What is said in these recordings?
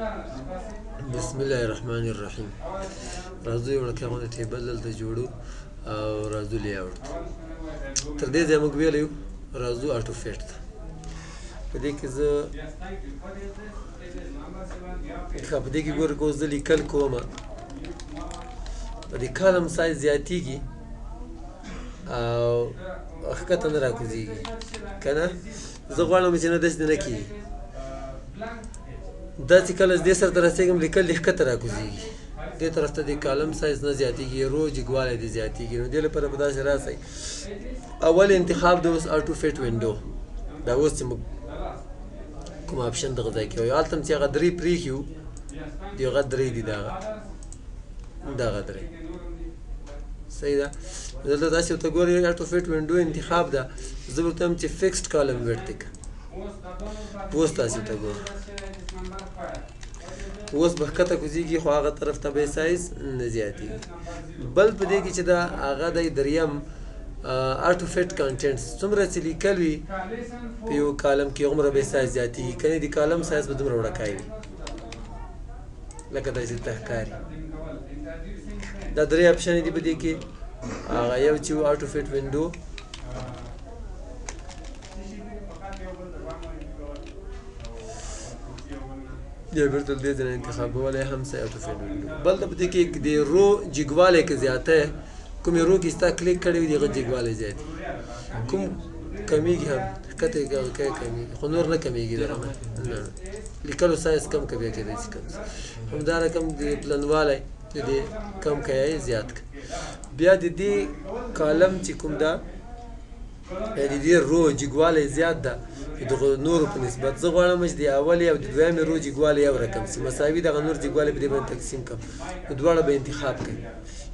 بسم الله الرحمن الرحیم. راځو یو لکه غونډه ټیبل دلته جوړو او راځو لیاوټ تر دې ځای موږ ویلی یو راځو آټو فیټ ته. په دې کې زه په دې کې ګوره که اوس زه لیکل کومه په دې کالم سایز زیاتېږي او ښکته نه راکوزېږي که نه. زه غواړم چې نه داسې نه کېږي داسې کله دې سره ته رسېږم لیکل دې ښکته راکوزېږي دې طرف ته دې کالم سایز نه زیاتېږي رو جګوالی دې زیاتېږي. نو دې لپاره به داسې راسئ اول انتخاب د اوس آټو فیټ وینډو دا اوس چې موږ کوم آپشن دغه ځای کې وایو هلته هم چې هغه درې پرېښي وو دې هغه درې دي دغه درې صحیح ده. دلته داسې ورته ګورئ آټو فیټ وینډو انتخاب ده. زه به ورته وایم چې فکسډ کالم ویډت دی که اوس تاسې ورته ګورئ اوس به ښکته کوزېږي خو هغه طرف ته به یې سایز نه زیاتېږي. بل په دې کې چې دا هغه دی دریم آټو فیټ کانټینټس څومره چې لیکل وي په یو کالم کې هغومره به یې سایز زیاتېږي که نه د کالم سایز به دومره وړوکی وي لکه داسې ته ښکاري. دا درې اپشنې دي په دې کې هغه یو چې و آټو فیټ وینډو یا بیرته دې ځای نه انتخابولی هم سه آټو فیټ وینډو. بل ته په دې کې د رو جګوالی که زیاته کومې رو کې ستا کلیک کړی وي د هغه جګوالی زیات کوم کمیږي هم ښکته یې کمیږي خو نور نه کمیږي دغه نه لیکلو سایز کم که بیا کېدای شي کم همدا رقم د پلنوالی د دې کم که یا زیات که. بیا د دې کالم چې کوم ده د دې رو جګوالی زیات ده دغه نورو په نسبت. زه غواړم چې د اولې او د دویمې رو جګوالی یو رقم شي مساوي دغه نور جګوالی په دې باندې تقسیم کړم نو دواړه به انتخاب کوي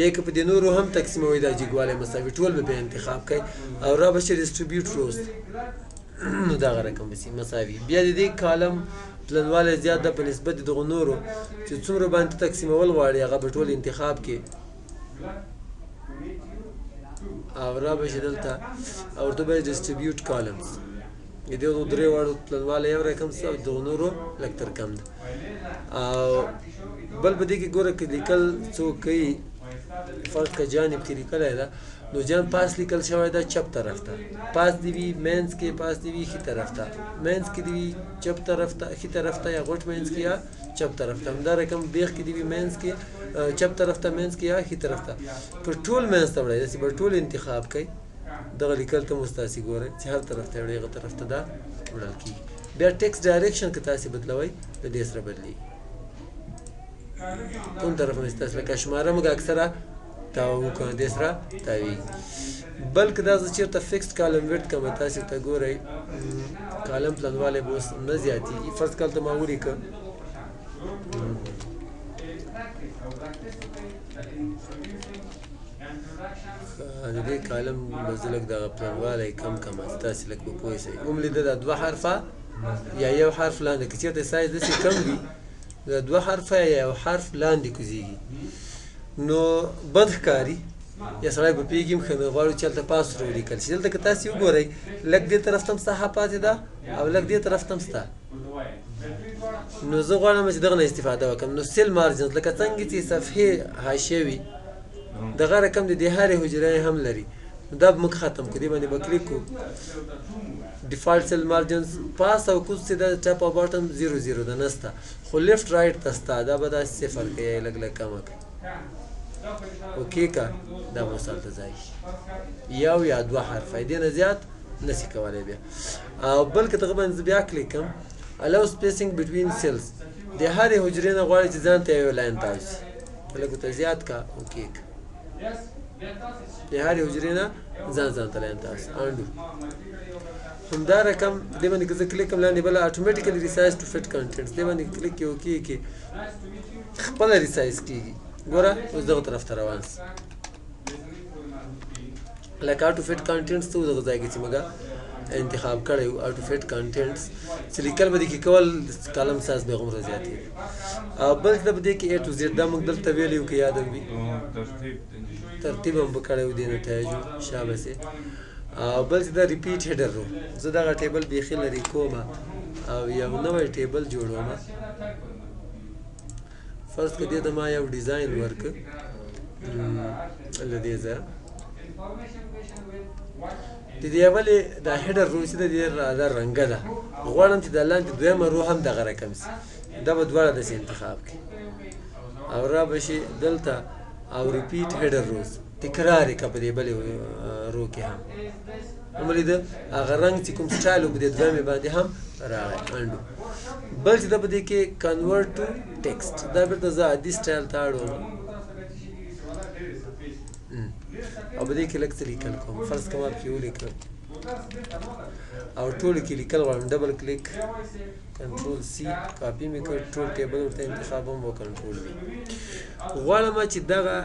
یا که په دې نورو هم تقسیموي دا جګوالی مساوي ټول به انتخاب کوي او را به شي ډسټریبیوټ روز نو دغه رقم به شي مساوي. بیا د دې کالم پلنوالی زیات ده په نسبت د دغو نورو چې څومره باندې تقسیمول غواړي هغه به ټول انتخاب کړي او را به شي دلته او ورته به یې ډسټریبیوټ کالمز د دې درې واړو پلنوالی یو رقم څه او دغو نورو لږ تر کم ده. او بل په دې کې ګوره که لیکل څوک کوي فرق که جانب کې لیکلی ده نو جان پاس لیکل شوی ده چپ طرف ته پاس دې وي مینځ کې پاس دې وي ښي طرف ته مینځ کې دې وي چپ طرف ته ښي طرف ته یا غوټ مینځ کې یا چپ طرف ته همدا رقم بیخ کې دې وي مینځ کې چپ طرف ته مینځ کې یا ښي طرف ته پر ټول مینځ ته وړئ داسې به ټول انتخاب کوئ دغه لیکل ته اوس تاسې ګورئ چې هر طرف ته وړئ هغه طرف ته دا وړل کېږي. بیا ټیکس ډایرکشن که تاسې بدلوئ د دې سره بدلېږي کوم طرف نه چې تاسې لکه شماره موږ اکثره تاوو کنه دې سره تاویږي. بلکې دا زه چېرته فکسډ کالم ویډ کړم تاسې ورته ګورئ کالم پلنوالی به اوس نه زیاتېږي. فرض کال ته ما ولیکه د دې کالم به زه لږ دغه پلنوالی کم کړم چې تاسې لږ به پوه شئ. وملیده دا دوه حرفه یا یو حرف لاندې که چېرته سایز داسې کم وي دا دوه حرفه یا یو حرف لاندې کوزېږي نو بد ښکاري یا سړی به پوهېږي هم ښه نه غواړو چې هلته پاس ور ولیکل شي. دلته که تاسې وګورئ لږ دې طرف ته هم ستا ښه پاتې ده او لږ دې طرف ته هم ستا نو زه غواړم چې دغه نه استفاده وکړم. نو سیل مارجنز لکه څنګه چې صفحې حاشیه وي دغه رقم د دې هرې حجرې هم لري نو دا به موږ ختم کړو دې باندې به کلیک کړو ډیفالټ سیل مارجنز پاس او کوز چې د ټاپ او باټم 0 ده نسته خو لیفټ رایټ ته ستا دا به داسې صفر کوي یا لږ لږ کمه کوي اوکې که دا به اوس هلته ځای شي یو یا دوه حرفه دې نه زیات نسي کولی بیا. او بلکې دغه باندې زه بیا کلیک کړم allow spacing between cells د هرې حجرې نه غواړي چې ځان ته یو لاین تاو شي لږ ورته زیات که اوکې که د هرې حجرې نه ځان ته لاین تاو شي انډو. همدا رقم دې باندې که زه کلیک کړم لاندې بله اټومیټیکلی ریسایز ټو فټ کانټینټس دې باندې کلیک کې اوکې کې خپله ریسایز کېږي. ګوره اوس دغه طرف ته روان شي لکه آټو فټ کانټینټس ته دغه ځای کې چې موږ انتخاب کړی و آټو فټ کانټینټس چې لیکل به دې کې کول کالم سایز به هغومره زیاتېږي. او بل څه به دې کې A to Z دا موږ دلته ویلی وو که یاد هم وي ترتیب هم به کړی و دې نتایجو شابسې. او بل چې دا ریپیټ هیډر رو زه دغه ټیبل بیخي لرې کومه او یو نوی ټیبل جوړوم فرض کړه دې ته ما یو ډیزاین ورکړ له دې ځایه د دې اولې دا هیډر رو چې د دې دا رنګه ده غواړم چې د لاندې دویمه رو هم دغه رقم شي دا به دواړه داسې انتخاب کړي او را به شي دلته او ریپیټ هیډر روز تکرار یې که په دې بلې رو کې هم وملیده هغه رنګ چې کوم سټایل و په دې دویمې باندې هم راغی انډو بل چې دا په دې کې کنورټ ټو ټیکسټ دا بېرته زه عادي سټایل ته اړوم او په دې کې لږ څه لیکل کوم فرض کوه ما پکې ولیکل او ټولو کې لیکل غواړم ډبل کلیک کنټرول سی کاپي مې کړ ټول ټیبل ورته انتخابوم او کنټرول وي غواړم چې دغه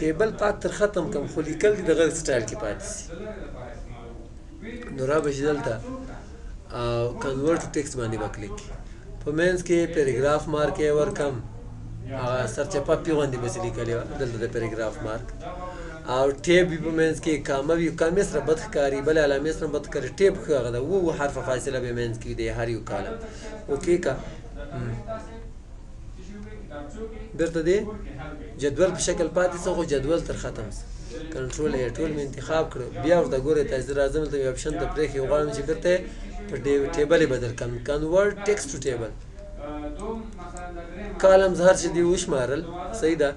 ټیبل پات تر ختم کم خو لیکل دي دغه سټایل کې پاتې شي نو را به شي دلته کنورټ ټیکسټ باندې به کلیک په منځ کې پیراګراف مارک یې ورکم هغه سرچپه پې غوندې بسې لیکلې وه دلته د پیراګراف مارک او ټیب وي په منځ کې کامه وي کامې سره بد ښکاري بلې علامې سره بد ښکاري ټیب ښه هغه ده اووه حرفه فاصله به منځ کې وي د هر یو کالم اوکې که بېرته دې جدول په شکل پاتې څه خو جدول تر ختم څه کنټرول یې ټول مې انتخاب کړو بیا ورته ګورئ تاسې زه راځم دلته یو اپشن ته پرېښي غواړم چې بېرته یې په ټیبل یې بدل کړم کنورټ ټیکسټ ټو ټیبل کالمز هر څه دي وشمارل صحیح ده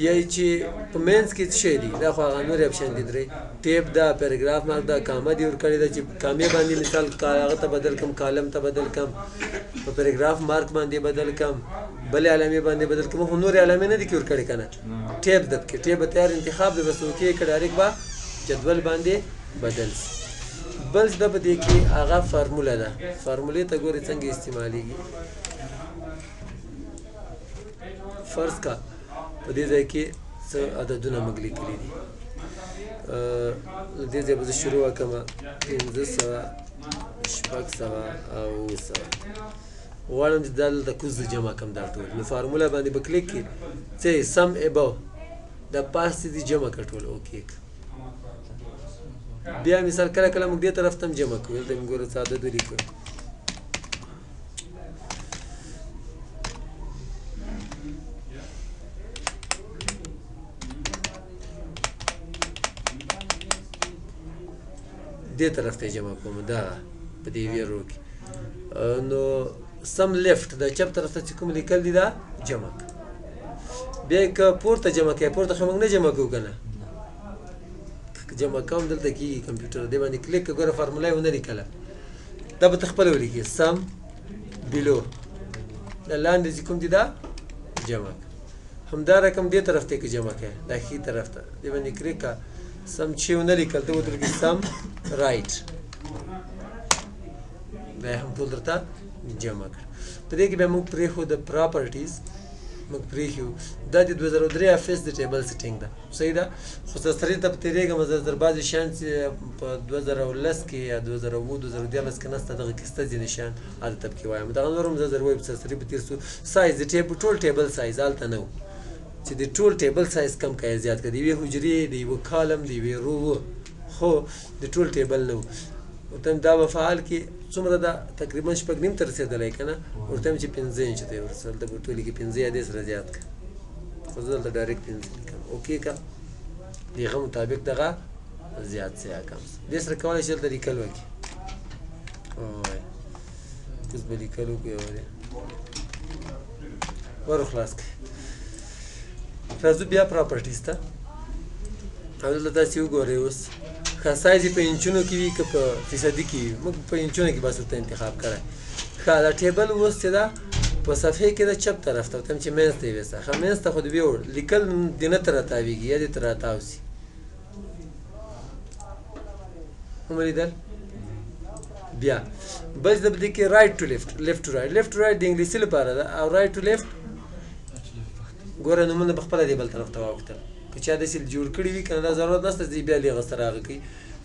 یا چې په منځ کې څه شی دي دا خو هغه نورې اپشن دي درې ټیپ ده پیراګراف مارک ده کامه دې ورکړې ده چې کامې باندې مثال هغه ته بدل کړم کالم ته بدل کړم په پیراګراف مارک باندې بدل کړم بلې علامې باندې بدل کړم خو نورې علامې نه دي کې ورکړې که نه ټیپ ده پکې ټیپ به تیار انتخاب ده بس اوکې که ډایرکټ به جدول باندې بدل شي بل چې ده په دې کې هغه فارموله ده فارمولې ته ګورې څنګه استعمالیږي فرض کا په دې ځای کې څه عددونه موږ لیکلي دي له دې ځای به زه شروع وکړم 500 600 او 700 غواړم چې دا دلته کوز جمع کړم دا ټول نو فارموله باندې به کلیک کړي څه سم ابو دا پاسې دي جمع کړه ټول اوکې بیا مثال کله کله موږ دې طرف ته هم جمع کوو دلته موږ ګوره څه عدد ولیکو دې طرف ته جمع کوم دا په دې یوې رو کې نو سم لیفټ د چپ طرف ته چې کوم لیکل دي دا جمع بیا که پورته جمع کوي پورته خو موږ نه جمع کوو که نه جمع کوم دلته کېږي کمپیوټر دې باندې کلیک که ګوره فارموله یې ونه لیکله دا به ته خپله ولیکې سم بلو دا لاندې چې کوم دي دا جمع همدا رقم دې طرف ته یې که جمع کوې دا ښي طرف ته دې باندې کلیک که سم چې ونه لیکل ته ودرېږي سم رایټ دا یې هم ټول درته جمع کړ په دې کې بیا موږ پرېښود پراپرټیز موږ پرېښیو دا د 2003 افیس د ټیبل سیټینګ ده صحیح ده خو سرسري ته په تېرېږم زه در بعضې شیان چې په 2010 کې یا 2009 2013 کې نسته دغه کې شته ځینې شیان هلته پکې وایم دغه نور هم زه در وایم سرسري په تېر سو سایز د ټول ټیبل سایز هلته نه و چې د ټول ټیبل سایز کم که زیات کړه د یوې حجرې د یوه کالم د یوې رو خو د ټول ټیبل نه و ورته دا به فعال کې څومره ده تقریبا 6.5 ته رسېدلی که نه ورته چې 5 انچ ته یې ورسېدل دلته به ټولې کې 5 یا دې سره زیات کړه خو زه دلته ډایرکټ 5 لیکم اوکې که د هغه مطابق دغه زیات څه یا کم دې سره کولی شي دلته لیکل وکړي اوس به لیکل وکړو یو ور خلاص کړئ راځو بیا پراپرټیز ته او دلته تاسې وګورئ اوس ښه سایز یې په انچونو کې وي که په فیصدي کې وي موږ په انچونو کې بس ورته انتخاب کړی ښه دا ټیبل اوس چې ده په صفحې کې د چپ طرف ته ورته چې منځ ته یې ویسته ښه منځ ته خو د ویوړ لیکل دې نه ته راتاویږي یا دې ته راتاو سي وملیدل بیا بل د دې کې رایټ ټو لیفټ لیفټ ټو رایټ لیفټ ټو رایټ د انګلیسي لپاره ده او رایټ ټو لیفټ ګوره نومونه به خپله دې بل طرف ته واوښتل که چا داسې جوړ کړي وي که نه دا ضرورت نشته چې بیا هغه سره هغه کوي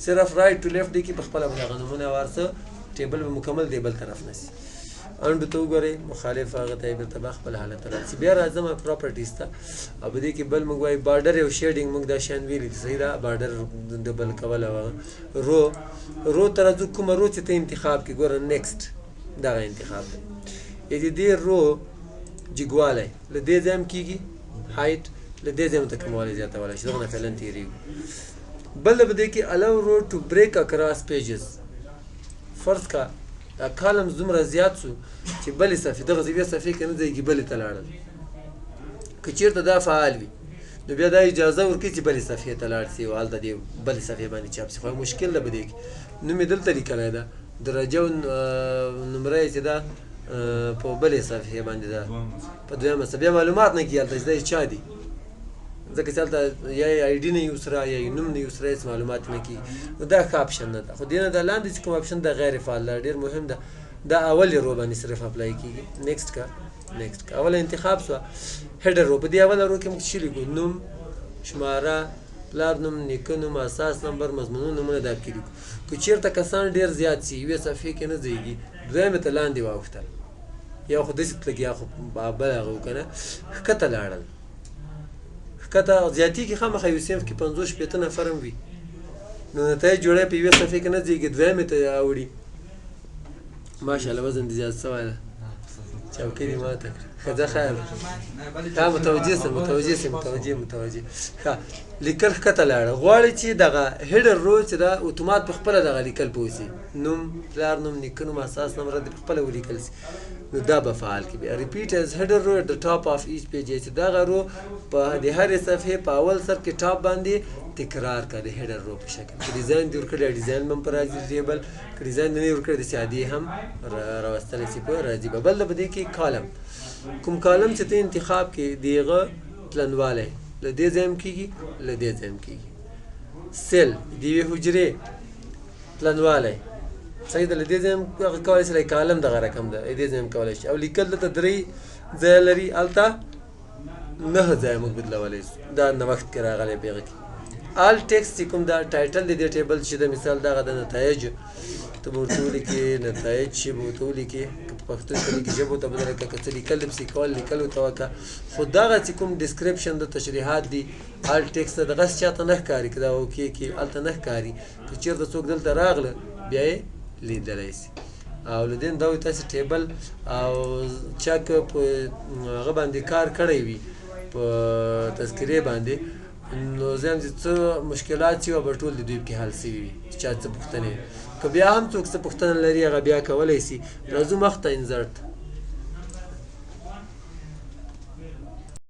صرف رایټ ټو لیفټ دی کې په خپله به هغه نومونه وارڅه ټیبل به مکمل دی بل طرف نه سي انډو ته وګورئ مخالف هغه ته یې بېرته به خپل حالت ته راسي بیا راځم پراپرټیز ته او په دې کې بل موږ وایو بارډر او شیډینګ موږ دا شیان ویلي دي صحیح ده بارډر ډبل کول او رو ته راځو کومه رو چې ته انتخاب کړي ګوره نیکسټ دغه انتخاب دی یعنې دې رو جګوالی له دې ځای هم کېږي هایټ له دې ځای هم ته کموالی زیاتولی شي دغه نه فعلا تېرېږو بل په دې کې allow road to break across pages فرض کا دا کالمز دومره زیات سو چې بلې صفحې دغه یوې صفحې کې نه ځایږي بلې ته لاړل که چېرته دا فعال وي نو بیا دا اجازه ورکوي چې بلې صفحې ته لاړ سي او هلته دې بلې صفحې باندې چاپ سي خو مشکل ده په دې کې نوم یې دلته لیکلی ده درجه او نمره یې چې ده په بلې صفحې باندې ده په دویمه صفحه بیا معلومات نه کېږي هلته چې دا چا دي ځکه چې هلته یا یې آی ډي نه یې وسره یا یې نوم نه یې وسره هېڅ معلومات نه کېږي نو دا ښه اپشن نه ده خو دې نه دا لاندې چې کوم اپشن ده غیر فعال ده ډېر مهم ده دا اولې رو باندې صرف اپلای کېږي نیکسټ کا نیکسټ کا اوله انتخاب سوه هیډر رو په دې اوله رو کې موږ څه لیکو نوم شماره پلار نوم نیکه نوم اساس نمبر مضمونونه نومونه دا پکې لیکو که چېرته کسان ډېر زیات سي یوې صفحې کې نه ځایږي دویمې ته لاندې واوښتل یا خو داسې تلګ یا خو بل هغه و که نه ښکته لاړل ښکته زیاتېږي خامخا یو صنف کې 50 شپېته نفر هم وي نو نتایج جوړی په یوې صفحې کې نه ځایږي دویمې ته اوړي ماشاءالله وزن دې زیات سوی ده چوکۍ دې ماته کړه ښه خیر ها متوجه سم متوجه ښه لیکل ښکته لاړه غواړي چې دغه هیډر رو چې دا اتومات په خپله دغه لیکل پوه سي نوم پلار نوم نیکه نوم اساس نمبر دې په خپله ولیکل سي نو دا به فعال کړي بیا ریپیټ از هیډر رو at the top of each page چې دغه رو په د هرې صفحې په اول سر کې ټاپ باندې تکرار کړه د هیډر رو په شکل که ډیزاین دې ورکړی ډیزاین به هم په راځي ټیبل که ډیزاین دې نه یې ورکړی داسې عادي هم راوستلی سي په راځي به بل په دې کې کالم کوم کالم چې ته انتخاب کې د هغه پلنوالی له دې ځای هم کېږي له دې ځای هم کېږي سیل د یوې حجرې پلنوالی صحیح ده له دې ځای هم هغه کولی شي لکه کالم دغه رقم ده دې ځای هم کولی شي او لیکل دلته 3 ځایه لري هلته 9 ځایه موږ بدلولی شو دا نوښت کې راغلی په هغه کې آل ټیکسټ چې کوم دا ټایټل د دې ټیبل چې د مثال دغه د نتایجو ته به ورته ولیکې نتایج چې به ورته ولیکې که په پښتو کې لیکې ژبو ته بدله کړه که څه لیکل دې پسې کول لیکل ورته وکړه خو دغه چې کوم ډسکرپشن د تشریحات دي آل ټیکسټ ته دغسې چاته نه ښکاري که دا اوکې کې هلته نه ښکاري که چېرته څوک دلته راغله بیا یې لیدلی شي او له دې نه دا وایي تاسې ټیبل او چا که په هغه باندې کار کړی وي په تذکرې باندې نو زه هم چې څه مشکلات چې وه به ټول د دوی پکې حل سوي وي چا څه پوښتنې که بیا هم څوک څه پوښتنه لري هغه بیا کولی سي راځو مخ ته انزرټ